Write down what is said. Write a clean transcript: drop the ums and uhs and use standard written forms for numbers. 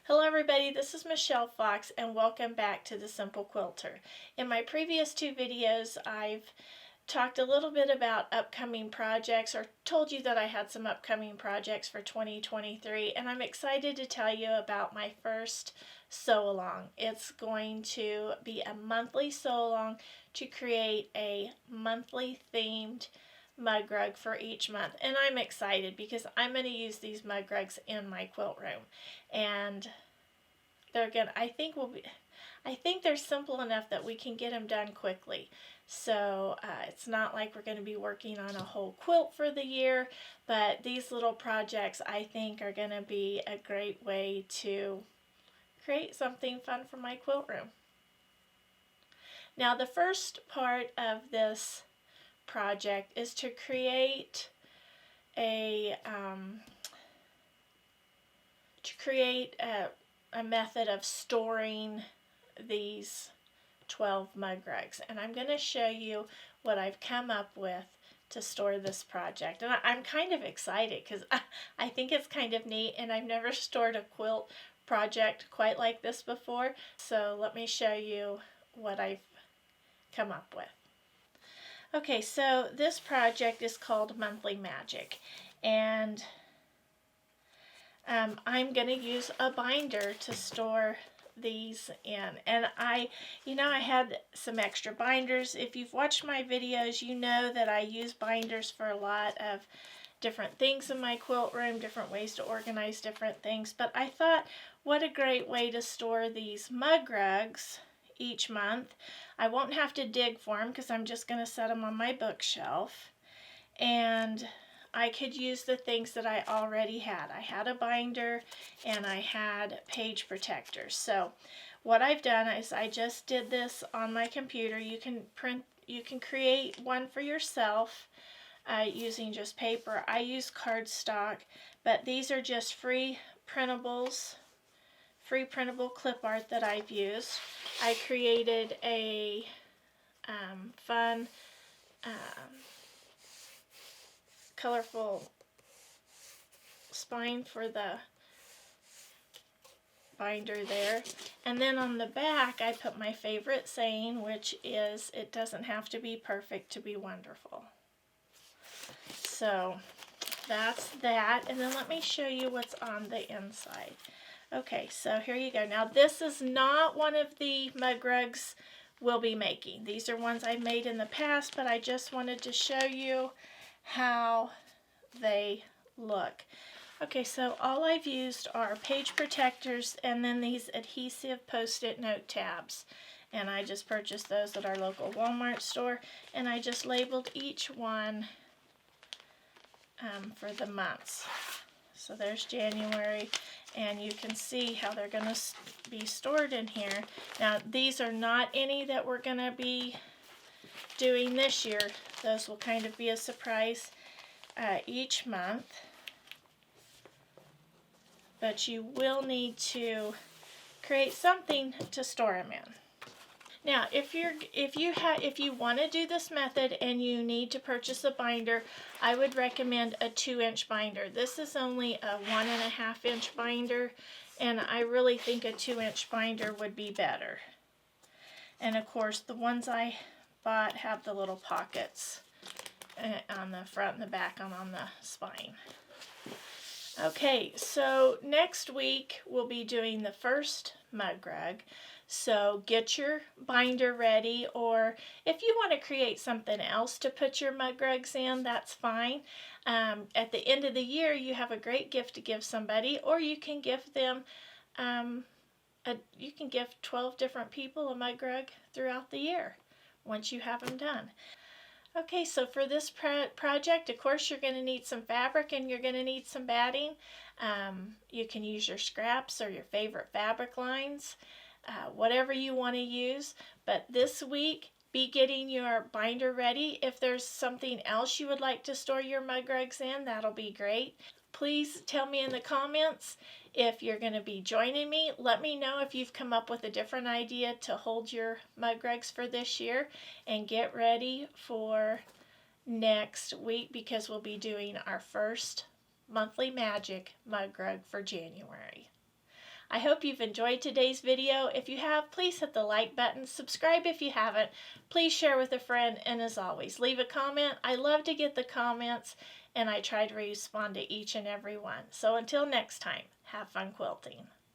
Hello everybody, this is Michelle Fox and welcome back to The Simple Quilter. In my previous two videos I've talked a little bit about upcoming projects or told you that I had some upcoming projects for 2023 and I'm excited to tell you about my first sew along. It's going to be a monthly sew along to create a monthly themed mug rug for each month, and I'm excited because I'm going to use these mug rugs in my quilt room, and they're gonna I think they're simple enough that we can get them done quickly. So it's not like we're going to be working on a whole quilt for the year, but these little projects I think are going to be a great way to create something fun for my quilt room. Now the first part of this project is to create a method of storing these 12 mug rugs, and I'm going to show you what I've come up with to store this project. And I'm kind of excited because I think it's kind of neat, and I've never stored a quilt project quite like this before. So let me show you what I've come up with. Okay, so this project is called Monthly Magic, and I'm going to use a binder to store these in. And I had some extra binders. If you've watched my videos, you know that I use binders for a lot of different things in my quilt room, different ways to organize different things. But I thought, what a great way to store these mug rugs each month. I won't have to dig for them because I'm just going to set them on my bookshelf. And I could use the things that I already had. I had a binder and I had page protectors. So what I've done is I just did this on my computer. You can create one for yourself using just paper. I use cardstock, but these are just free printable clip art that I've used. I created a fun colorful spine for the binder there, and then on the back I put my favorite saying, which is, it doesn't have to be perfect to be wonderful. So that's that, and then let me show you what's on the inside. Okay, so here you go. Now this is not one of the mug rugs we'll be making. These are ones I've made in the past, but I just wanted to show you how they look. Okay, so all I've used are page protectors and then these adhesive post-it note tabs. And I just purchased those at our local Walmart store, and I just labeled each one for the months. So there's January, and you can see how they're going to be stored in here. Now these are not any that we're going to be doing this year. Those will kind of be a surprise each month, but you will need to create something to store them in. Now, if you want to do this method and you need to purchase a binder, I would recommend a 2-inch binder. This is only a 1.5-inch binder, and I really think a 2-inch binder would be better. And of course, the ones I bought have the little pockets on the front and the back and on the spine. Okay, so next week we'll be doing the first mug rug. So get your binder ready, or if you want to create something else to put your mug rugs in, that's fine. At the end of the year, you have a great gift to give somebody, or you can give them you can give 12 different people a mug rug throughout the year once you have them done. Okay, so for this project, of course, you're going to need some fabric and you're going to need some batting. You can use your scraps or your favorite fabric lines, whatever you want to use. But this week, be getting your binder ready. If there's something else you would like to store your mug rugs in, that'll be great. Please tell me in the comments if you're going to be joining me. Let me know if you've come up with a different idea to hold your mug rugs for this year, and get ready for next week because we'll be doing our first Monthly Magic mug rug for January. I hope you've enjoyed today's video. If you have, please hit the like button. Subscribe if you haven't. Please share with a friend. And as always, leave a comment. I love to get the comments, and I try to respond to each and every one. So until next time, have fun quilting.